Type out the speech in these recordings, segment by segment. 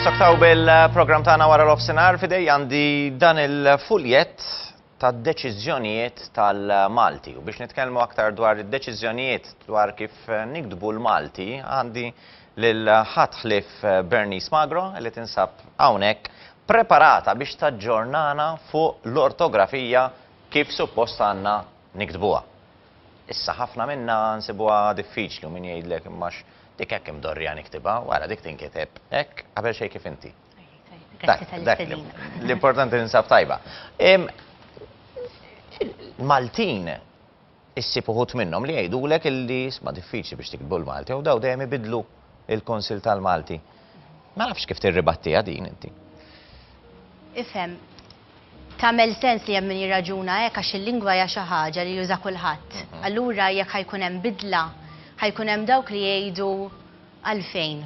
Nissoktaw bil-program tagħna wara l-offsinar fidej għandi dan il-fuljet tad-deċiżjonijiet tal-Malti. U biex nitkellmu aktar dwar id-deċiżjonijiet dwar kif nikdbu l-Malti għandi lil ħatħlif Bernice Magro li tinsab hawnhekk preparata biex taġġornana fuq l-ortografija kif suppost għandna nikdbuha. Issa ħafna minna nsibuha diffiċli u min jgħidlek immax dik hekk imdorrija niktibha, wara dik tinkiteb hekk qabel xejn kif inti. L-importanti ninsab tajba. Maltin issib uħud minnhom li jgħidulek illi isma' diffiċli biex tikbu l-Malti u daw dejjem ibidlu il-Konsil tal-Malti. Ma nafx kif tirribattiha din inti. Ifhem, tagħmel sens li hemm min jirraġuna hekk għax il-lingwa hija xi ħaġa li juża kulħadd. Allura jekk ħajkun hemm bidla, ħajkun hemm dawk li jgħidu għalfejn.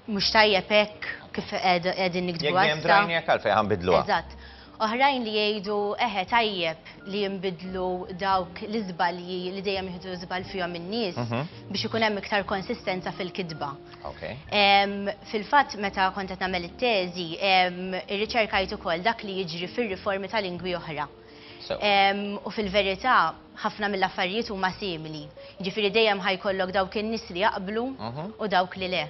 Mhux tajjeb hekk kif qegħdin nikdbu Jekk hemm drajni hekk għalfejn ħanbidluha. Eżatt. Oħrajn li jgħidu tajjeb li jinbidlu dawk l-iżbalji li dejjem jieħdu żball fihom in-nies biex ikun hemm iktar konsistenza fil-kitba. Fil-fatt meta kont qed nagħmel it-teżi, irriċerkajt ukoll dak li jiġri fir-riformi ta' lingwi oħra. U fil-verità ħafna mill-affarijiet huma simili. Jiġifieri dejjem ħajkollok dawk in-nies li jaqblu u dawk li le.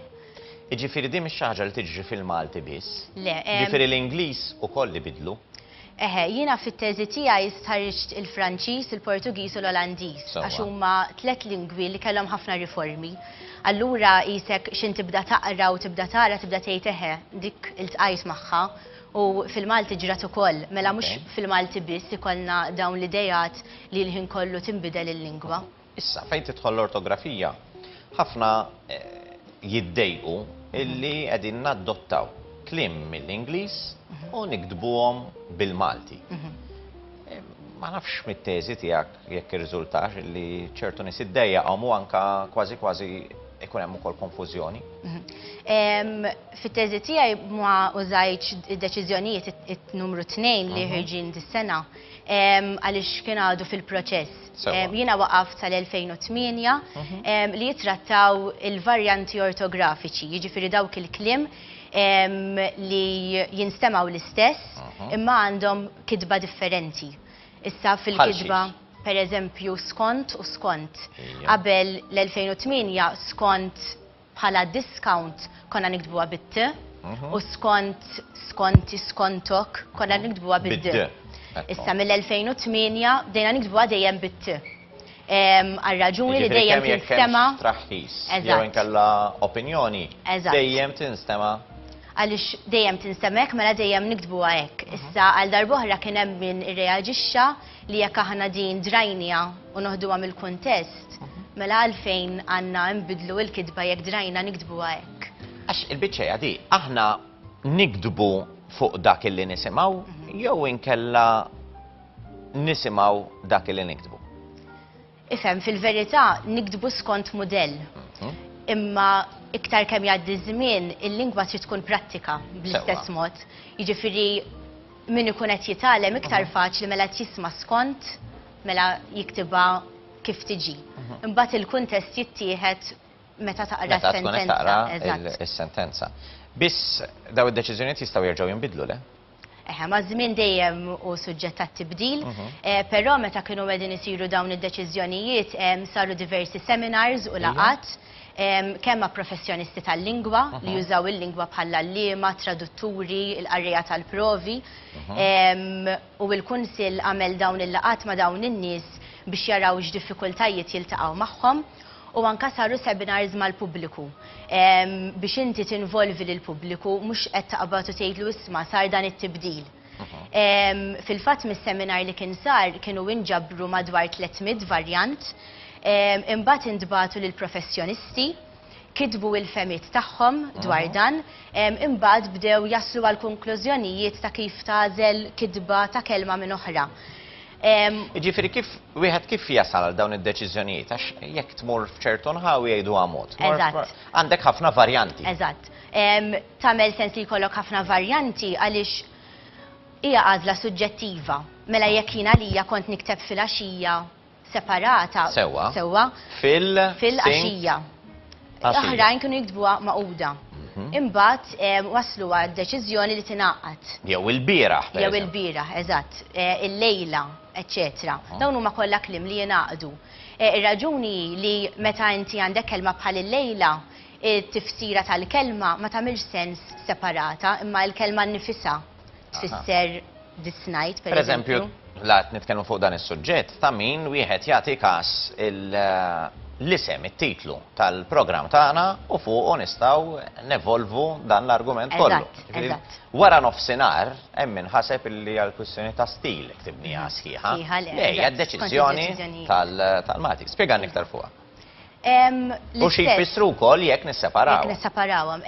Jiġifieri din mhix xi ħaġa li tiġri fil-Malti biss. Le. Jiġifieri l-Ingliż ukoll ibidlu. Jiena fit-teżi tiegħi stħarriġt il-Franċiż, il-Portugiż u l-Olandiż għax huma tliet lingwi li kellhom ħafna riformi. Allura qisek x'in tibda taqra u tibda tara tibda tgħid dik iltqajt magħha u fil-Malti ġrat ukoll, mela mhux fil-Malti biss ikollna dawn l-idejat li l-ħin kollu tinbidel il-lingwa. Issa fejn tidħol l-ortografija ħafna jiddejqu illi qegħdin nadottaw kliem mill-Ingliż u nikdbuhom bil-Malti. Ma nafx mit-teżi tiegħek jekk irriżultax li ċertu nies iddejjaqhom u anke kważi ikun hemm ukoll konfużjoni. Fit-teżi tiegħi ma użajtx id-deċiżjonijiet it-numru 2 li ħirġin dis-sena għaliex kien għadu fil-proċess. Jiena waqaft tal-2008 li jitrattaw il-varjanti ortografiċi, jiġifieri dawk il-kliem li jinstemaw l-istess imma għandhom kitba differenti. Issa fil-kitba per eżempju skont u skont. Qabel l-2008 skont bħala discount konna nikdbuha bit-t u skont skonti skontok konna nikdbuha bid-d. Issa mill-2008 bdejna nikdbuha dejjem bit-t. Għal-raġuni li dejjem tinstema. Traħħis, jew inkella opinjoni, dejjem tinstema. Għaliex dejjem tinstemek mela dejjem nikdbuha hekk. Issa għal darb'oħra kien hemm min irreaġixxa li jekk aħna din drajnija u noħduha mill-kuntest, mela għalfejn għandna nbidlu l-kitba jekk drajna nikdbuha hekk. Għax il-biċċejja di aħna nikdbu fuq dak illi nisimgħu jew inkella nisimgħu dak illi nikdbu. Ifhem, fil-verità nikdbu skont mudell. Imma iktar kemm jgħaddi żmien il-lingwa trid tkun prattika bl-istess mod. Jiġifieri min ikun qed jitgħallem iktar faċli mela qed jisma' skont mela jiktibha kif tiġi. Imbagħad il-kuntest jittieħed meta taqra s-sentenza. Is-sentenza. Biss daw id-deċiżjonijiet jistgħu jerġgħu jinbidlu le? Ma żmien dejjem u suġġett tat-tibdil, però meta kienu qegħdin isiru dawn id-deċiżjonijiet saru diversi seminars u laqat kemm ma' professjonisti tal-lingwa li jużaw il-lingwa bħala l-liema, tradutturi, il-qarrija tal-provi u l-Kunsill għamel dawn il-laqat ma' dawn in-nies biex jaraw x'diffikultajiet jiltaqgħu magħhom u anke saru seminars mal-pubbliku biex inti tinvolvi lill-pubbliku mhux qed taqbad u tgħidlu isma' sar dan it-tibdil. Fil-fatt mis-seminar li kien sar kienu inġabru madwar 300 varjant. Imbagħad intbagħtu lill professjonisti, kitbu l-femiet tagħhom dwar dan, imbagħad bdew jaslu għal konklużjonijiet ta' kif tagħżel kitba ta' kelma minn oħra. Jiġifieri wieħed kif jasal għal dawn id-deċiżjonijiet għax jekk tmur f'ċertu nħawi jgħidu mod. Għandek ħafna varjanti. Eżatt. Tagħmel sens li jkollok ħafna varjanti għaliex hija għażla suġġettiva. Mela jekk jiena lija kont nikteb fil-għaxija separata. Sewwa. Fil-għaxija. Oħrajn kienu jiktbuha maquda. imbagħad waslu għad deċiżjoni li tingħaqad. Jew il-bieraħ. Jew il-bieraħ, eżatt, il-lejla, eċċetera. Dawn huma kollha kliem li jingħaqdu. Ir-raġuni li meta inti għandek kelma bħal il-lejla, it-tifsira tal-kelma ma tagħmilx sens separata, imma l-kelma nnifisha tfisser this night, Per eżempju, lat nitkellmu fuq dan is-suġġett ta' min wieħed jagħti każ l-isem, it-titlu tal-programm tagħna u fuq nistgħu nevolvu dan l-argument kollu. Eżatt. Wara nofsinhar hemm inħaseb illi għal kwistjoni ta' stil ktibniha sħiħa. Hija d-deċiżjoni tal-Malti. Spjegani iktar fuqha. U xi jfissru wkoll jekk nisseparaw. Jekk nisseparawhom.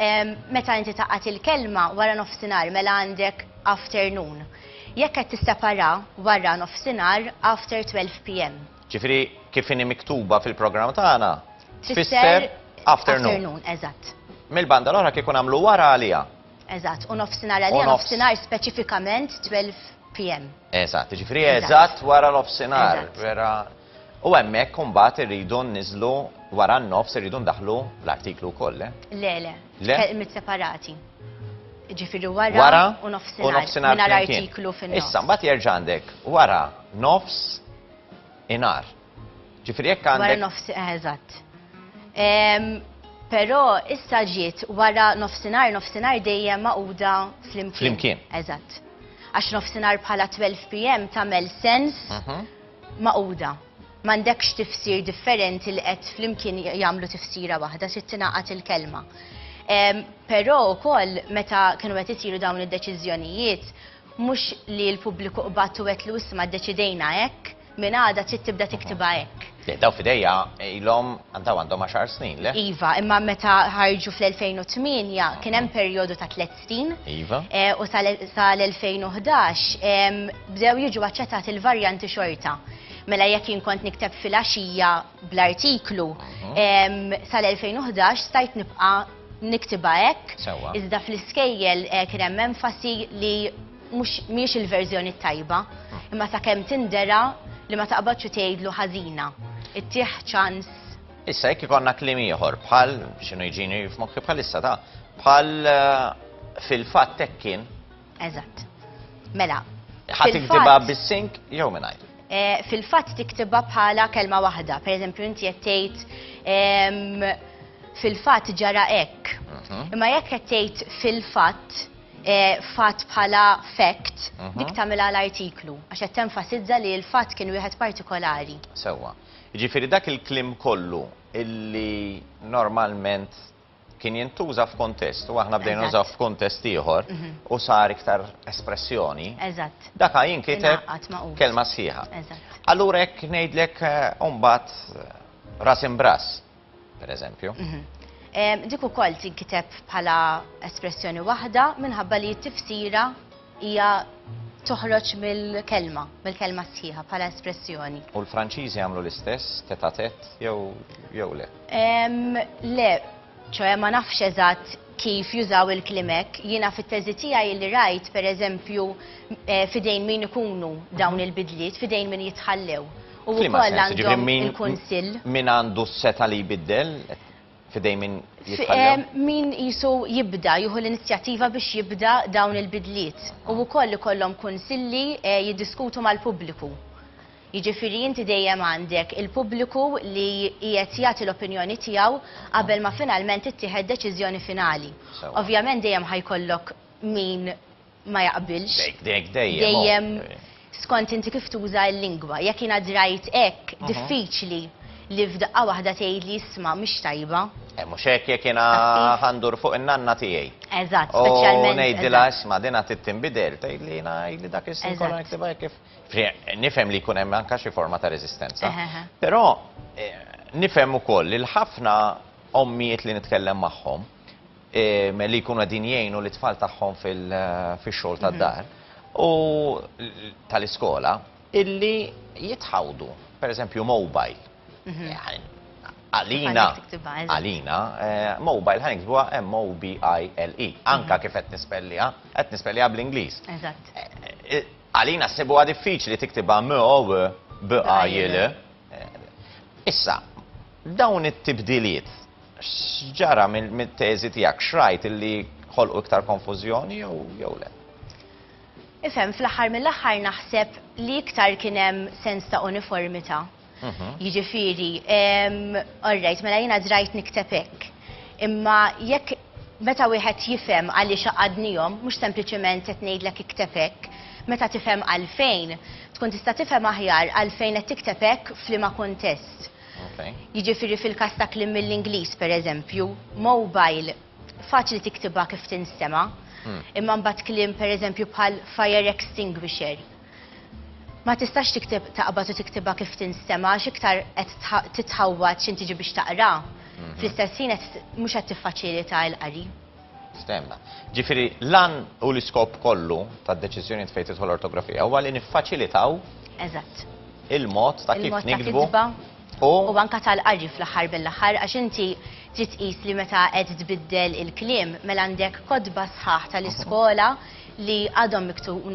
Meta inti taqgħat il-kelma wara nofsinhar mela għandek afternoon. Jekk qed tissepara wara nofsinhar after 12 p.m. Ġifieri kif inhi miktuba fil-programm tagħna tfisser afternoon. Eżatt. Mill-banda l-oħra kif ikun għamlu wara għalija. Eżatt, u nofsinhar għalija nofsinhar speċifikament 12 p.m. Eżatt, ġifieri eżatt wara nofsinhar. U hemmhekk imbagħad irridu niżlu wara n-nofs irridu ndaħlu l-artiklu wkoll. Le. Mit-separati. Ġifieri wara u nofsinhar mingħajr artiklu fin-nofs. Issa mbagħad jerġa' għandek wara nofs inar. Ġifieri jekk għandek. Wara nofs, eżatt. Però issa ġiet wara nofsinhar dejjem maquda flimkien. Eżatt. Għax nofsinhar bħala 12 p.m. tagħmel sens maquda. M'għandekx tifsir differenti li qed flimkien jagħmlu tifsira waħda trid tingħaqad il-kelma. Però wkoll meta kienu qed isiru dawn id-deċiżjonijiet mhux li l-pubbliku qbadtu qed lu isma' ddeċidejna hekk minn għada trid tibda tiktibha hekk. Daw fidejja ilhom għandhom 10 snin, le? Iva, imma meta ħarġu fl-2008 kien hemm perjodu ta' 3 snin. Iva. U sal-2011 bdew jiġu aċċettati il-varjanti xorta. Mela jekk jien kont nikteb fil-għaxija bl-artiklu, sal-2011 stajt nibqa' niktiba hekk. Iżda fl-iskejjel kien hemm enfasi li mhix il-verżjoni tajba, imma sakemm tindera li ma taqbadx tgħidlu ħażina. Ittieħ ċans. Issa jekk ikollna kliem ieħor bħal x'inhu jiġini f'moħħi bħalissa ta' bħal fil-fatt hekk kien. Eżatt. Mela. Ħadd tiktibha bis-sink jew mingħajr. Fil-fatt tiktibha bħala kelma waħda. Pereżempju inti qed tgħid fil-fatt ġara hekk. Imma jekk qed tgħid fil-fatt fatt bħala fact, dik tagħmilha l-artiklu għax qed tenfasizza li l-fatt kien wieħed partikolari. Sewwa. Jiġifieri dak il-kliem kollu illi normalment kien jintuża f'kontest u aħna bdejna nużaw f'kontest ieħor u sar iktar espressjoni. Eżatt. Dak jinkiteb kelma sħiħa. Eżatt. Allura hekk ngħidlek mbagħad ras imbras, pereżempju. Dik ukoll tinkiteb bħala espressjoni waħda minħabba li t-tifsira hija toħroġ mill-kelma sħiħa bħala espressjoni. U l-Franċiżi jagħmlu l-istess, tête à tête jew le? Le, ċoħe ma nafx eżatt kif jużaw il-klimek. Jiena fit-teżi tiegħi li rajt pereżempju fidejn min ikunu dawn il-bidliet, fidejn min jitħallew. U wkoll għandhom il-kunsill. Min għandu s-seta li jbiddel? Fidej min jitħallem? Min jisu jibda, juhu l-inizjattiva biex jibda dawn il-bidliet. U wkoll ikollhom kunsilli jiddiskutu mal-pubbliku. Jiġifieri inti dejjem għandek il-pubbliku li qiegħed jagħti l-opinjoni tiegħu qabel ma finalment ittieħed deċiżjoni finali. Ovvjament dejjem ħajkollok min ma jaqbilx. Dejjem skont inti kif tuża l-lingwa. Jekk jiena drajt hekk diffiċli li f'daqqa waħda tgħid li isma' mhix tajba. Mhux hekk jekk jiena ħandur fuq in-nanna tiegħi. Eżatt, speċjalment. U ngħidilha isma' din qed tinbidel, tgħidli jiena jgħidli dak is-sin kollha niktibha kif. Nifhem li jkun hemm anke xi forma ta' reżistenza. Però nifhem ukoll li ħafna ommijiet li nitkellem magħhom li jkunu qegħdin jgħinu l-itfal tagħhom fix-xogħol tad-dar u tal-iskola illi jitħawdu, pereżempju mobile. Għalina, mobile ħanikbuha M-O-B-I-L-E. Anka kif qed nispellija bl-Ingliż. Għalina ssibuha diffiċli tiktibha M-O-B-I-L. Issa, dawn it-tibdiliet x'ġara mit-teżi tiegħek xrajt illi ħolqu iktar konfużjoni jew le? Ifhem, fl-aħħar mill-aħħar naħseb li iktar kien hemm sens ta' uniformità. Jiġifieri, alright, mela jiena żrajt nikteb hekk. Imma jekk meta wieħed jifhem għaliex għaqadnihom, mhux sempliċement qed ngħidlek ikteb hekk, meta tifhem għalfejn, tkun tista' tifhem aħjar għalfejn qed tikteb hekk f'liema kuntest. Jiġifieri fil-każ ta' kliem mill-Ingliż pereżempju, mobile faċli tiktibha kif tinstema', imma mbagħad kliem pereżempju bħal fire extinguisher. Ma tistax tiktib taqbad u tiktibha kif tinstema' għax iktar qed titħawwad x'in tiġi biex taqra. Fl-istess ħin mhux qed tiffaċilita l-qari. Stemna. Ġifieri lan u l-iskop kollu tad-deċiżjoni fejn tidħol ortografija huwa li niffaċilitaw Eżatt. il-mod ta' kif Il-mod ta' nikdbu kitba u anka tal-qari fl-aħħar bil-aħħar għax inti trid tqis li meta qed tbiddel il-kliem mela għandek kodba sħaħ tal-iskola li għadhom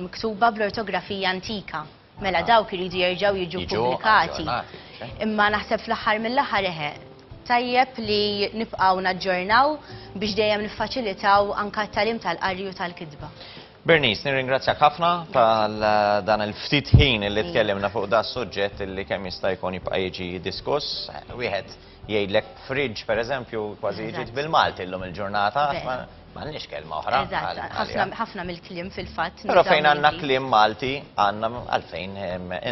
miktuba bl-ortografija antika. Mela dawk iridu jerġgħu jiġu pubblikati. Imma naħseb fl-aħħar mill-aħħar tajjeb li nibqgħu naġġornaw biex dejjem niffaċilitaw anka t-tagħlim tal-qari u tal-kitba. Bernice, nirringrazzjak ħafna tal dan il-ftit ħin li tkellimna fuq da suġġett li kemm jista' jkun jibqa' jiġi diskuss. Wieħed jgħidlek fridge pereżempju kważi jiġi bil-Malti llum il-ġurnata, m'għandniex kelma oħra. Eżatt, ħafna mill-kliem fil-fatt. Però fejn għandna kliem Malti għandna għalfejn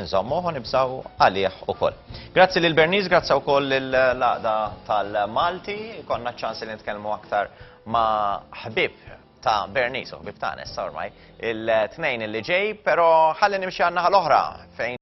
inżommu u nibżgħu għalih ukoll. Grazzi lil Bernice, grazzi wkoll lill-laqda tal-Malti, konna ċans li nitkellmu aktar ma' ħbib ta' Bernice u ħbib ta' Nessa ormai il-tnejn li ġej, però ħalli nimxi għannaħa l-oħra fejn